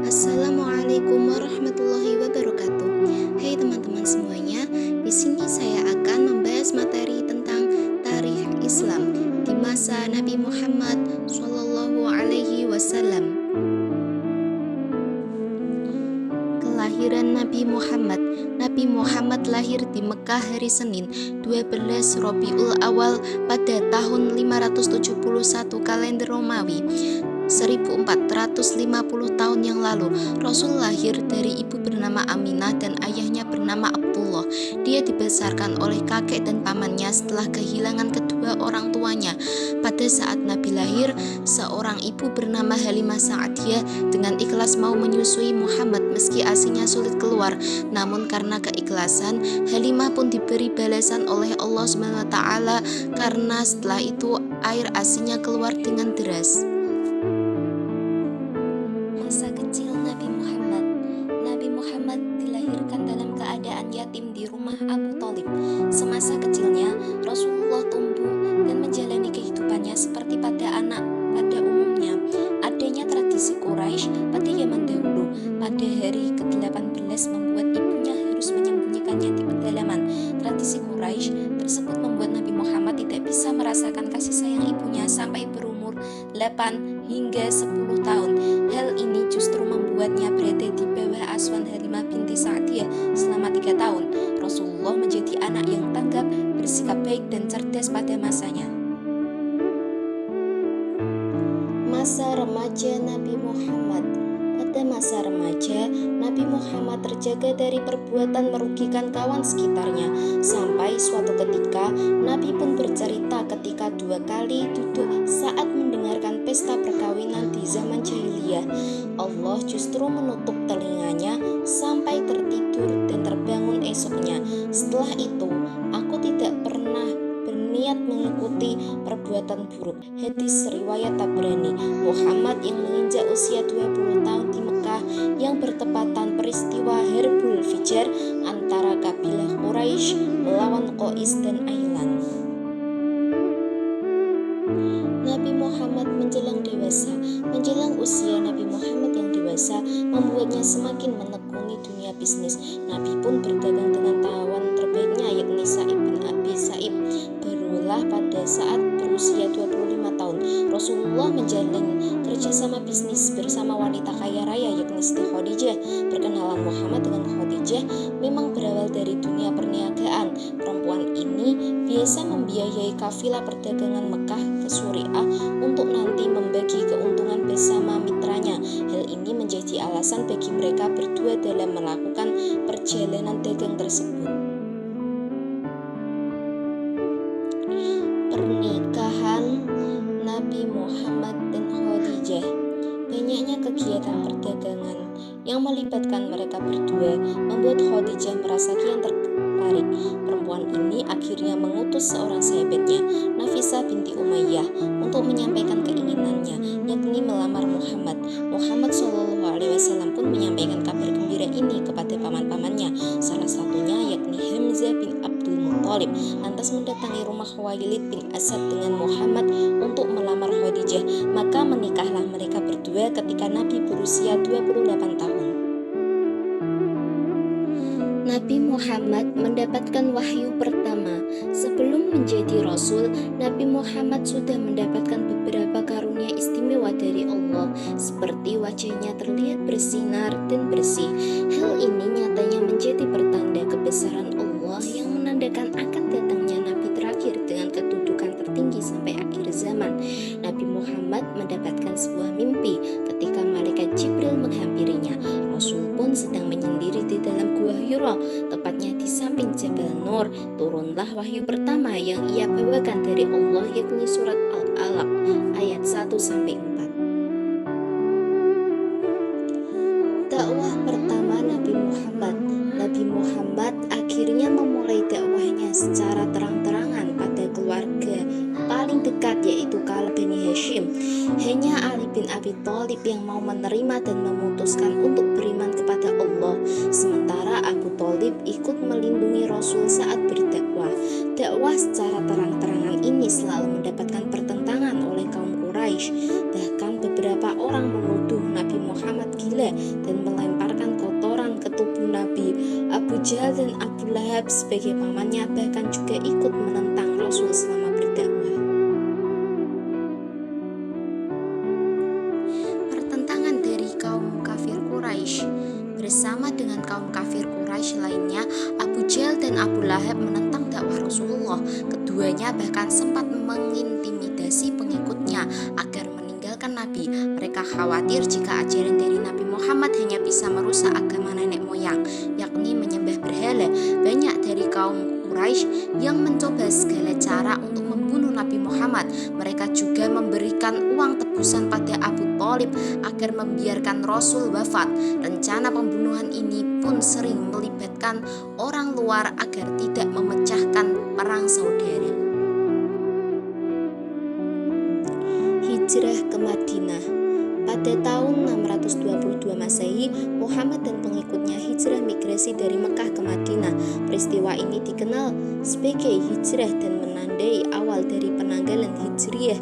Assalamualaikum warahmatullahi wabarakatuh. Hai teman-teman semuanya, di sini saya akan membahas materi tentang tarikh Islam di masa Nabi Muhammad Shallallahu Alaihi Wasallam. Kelahiran Nabi Muhammad. Nabi Muhammad lahir di Mekah hari Senin 12 Rabiul Awal pada tahun 571 kalender Romawi. 1450 tahun yang lalu, Rasul lahir dari ibu bernama Aminah dan ayahnya bernama Abdullah. Dia dibesarkan oleh kakek dan pamannya setelah kehilangan kedua orang tuanya. Pada saat Nabi lahir, seorang ibu bernama Halimah Sa'diyah dengan ikhlas mau menyusui Muhammad meski ASINYA sulit keluar. Namun karena keikhlasan, Halimah pun diberi balasan oleh Allah SWT karena setelah itu air ASINYA keluar dengan deras. Masa kecil Nabi Muhammad. Nabi Muhammad dilahirkan dalam keadaan yatim di rumah Abu Thalib. Semasa kecilnya, Rasulullah tumbuh dan menjalani kehidupannya seperti pada anak pada umumnya. Adanya tradisi Quraisy pada zaman dahulu, pada hari ke-18 membuat ibunya harus menyembunyikannya di pedalaman. Tradisi Quraisy tersebut membuat Nabi Muhammad tidak bisa merasakan kasih sayang ibunya sampai berumur 8 hingga 10 tahun. Hal ini justru membuatnya berada di bawah asuhan Halimah binti Sa'diyah selama 3 tahun. Rasulullah menjadi anak yang tanggap, bersikap baik dan cerdas pada masanya. Masa remaja Nabi Muhammad. Pada masa remaja, Nabi Muhammad terjaga dari perbuatan merugikan kawan sekitarnya. Sampai suatu ketika, Nabi pun bercerita ketika 2 kali duduk saat mendengarkan pesta perkawinan di zaman jahiliyah. Allah justru menutup telinganya sampai tertidur dan terbangun esoknya. Setelah itu, aku tidak pernah berniat mengikuti perbuatan buruk. Hadis riwayat Tabrani. Muhammad yang menginjak usia 20 tahun di Mekah yang bertepatan peristiwa Harbul Fijar antara kabilah Quraisy melawan Qais dan Ailan. Nabi Muhammad menjelang dewasa. Menjelang usia Nabi Muhammad yang dewasa membuatnya semakin menekuni dunia bisnis. Nabi pun berdagang dengan tawan terbaiknya yakni Sa'ib bin Abi Sa'ib. Barulah pada saat berusia 25 tahun Rasulullah menjalin kerjasama bisnis bersama wanita kaya raya yakni Siti Khadijah. Perkenalan Muhammad dengan Khadijah memang berawal dari dunia perniagaan. Perempuan ini biasa membiayai kafilah perdagangan Mekah ke Suriah untuk nanti membagi keuntungan bersama mitranya. Hal ini menjadi alasan bagi mereka berdua dalam melakukan perjalanan dagang tersebut. Pernikahan Nabi Muhammad dan Khadijah. Banyaknya kegiatan perdagangan yang melibatkan mereka berdua membuat Khadijah merasa kian tertarik. Perempuan ini akhirnya mengutus seorang sahabatnya, Nafisah binti Umayyah, untuk menyampaikan keinginannya, yakni melamar Muhammad. Muhammad SAW pun menyampaikan kabar gembira ini kepada paman-pamannya, salah satunya yakni Hamzah bin Abdul Muthalib. Lantas mendatangi rumah Khuwailid bin Asad dengan Muhammad untuk melamar Khadijah. Maka menikahlah mereka berdua ketika Nabi berusia 28 tahun. Nabi Muhammad mendapatkan wahyu pertama. Sebelum menjadi Rasul, Nabi Muhammad sudah mendapatkan beberapa karunia istimewa dari Allah, seperti wajahnya terlihat bersinar dan bersih. Hal ini nyatanya menjadi pertanda kebesaran Allah yang menandakan akan datangnya Nabi terakhir dengan kedudukan tertinggi sampai akhir zaman. Nabi Muhammad mendapatkan sebuah mimpi ketika malaikat Jibril menghampirinya. Rasul pun sedang menyendiri di dalam gua Hira, tepatnya di samping Jabal Nur. Turunlah wahyu pertama yang ia bawakan dari Allah yakni surat Al-Alaq ayat 1-4. Dakwah pertama Nabi Muhammad. Nabi Muhammad akhirnya memulai dakwahnya secara terang-terangan pada keluarga paling dekat yaitu kaum Bani Hashim. Hanya Ali bin Abi Thalib yang mau menerima dan memutuskan untuk beriman kepada Allah. Sementara Abu Thalib ikut melindungi Rasul saat berdakwah. Dakwah secara terang-terangan ini selalu mendapatkan pertentangan oleh kaum Quraisy. Bahkan beberapa orang menuduh Nabi Muhammad gila berhala dan melemparkan kotoran ke tubuh Nabi. Abu Jahal dan Abu Lahab sebagai pamannya bahkan juga ikut menentang Rasul selama berdakwah. Pertentangan dari kaum kafir Quraisy. Bersama dengan kaum kafir Quraisy lainnya, Abu Jahal dan Abu Lahab menentang dakwah Rasulullah. Keduanya bahkan sempat mengintimidasi pengikutnya agar meninggalkan Nabi. Mereka khawatir jika ajaran dari Nabi Muhammad hanya bisa merusak agama nenek moyang, yakni menyembah berhala. Banyak dari kaum Quraisy yang mencoba segala cara untuk membunuh Nabi Muhammad. Mereka juga memberikan uang tebusan pada Abu Thalib agar membiarkan Rasul wafat. Rencana pembunuhan ini pun sering melibatkan orang luar agar tidak memecahkan perang saudara. Hijrah ke Madinah. Pada tahun 622 Masehi, Muhammad dan pengikutnya hijrah migrasi dari Mekah ke Madinah. Peristiwa ini dikenal sebagai hijrah dan menandai awal dari penanggalan hijriah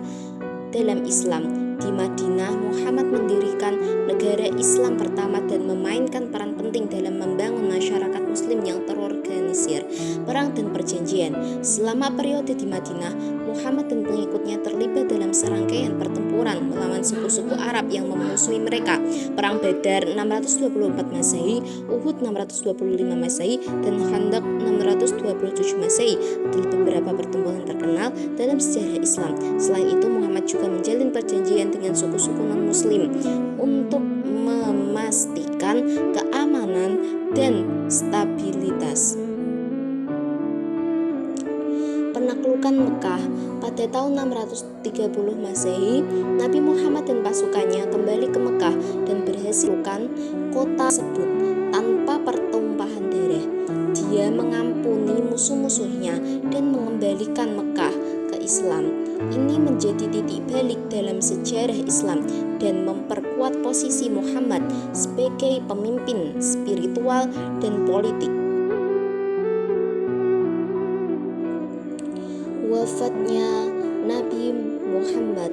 dalam Islam. Di Madinah, Muhammad mendirikan negara Islam pertama dan memainkan peran penting dalam membangun masyarakat Muslim yang terorganisir. Perang dan perjanjian. Selama periode di Madinah, Muhammad dan pengikutnya terlibat dalam serangkaian pertempuran melawan suku-suku Arab yang memusuhi mereka. Perang Badar 624 Masehi, Uhud 625 Masehi, dan Khandaq 627 Masehi adalah beberapa pertempuran terkenal dalam sejarah Islam. Selain itu, Muhammad juga menjalin perjanjian dengan suku-suku non-muslim untuk memastikan keamanan dan stabilitas. Penaklukan Mekah. Pada tahun 630 Masehi, Nabi Muhammad dan pasukannya kembali ke Mekah dan berhasil menaklukkan kota tersebut tanpa pertumpahan darah. Dia mengampuni musuh-musuhnya dan mengembalikan Mekah ke Islam. Ini menjadi titik balik dalam sejarah Islam dan memperkuat posisi Muhammad sebagai pemimpin spiritual dan politik. Wafatnya Nabi Muhammad.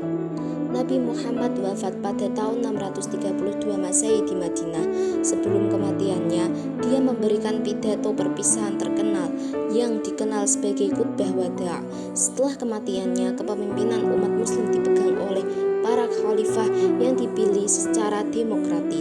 Nabi Muhammad wafat pada tahun 632 Masehi di Madinah. Sebelum kematiannya, dia memberikan pidato perpisahan terkenal yang dikenal sebagai khutbah wada'. Setelah kematiannya, kepemimpinan umat muslim dipegang oleh para khalifah yang dipilih secara demokratis.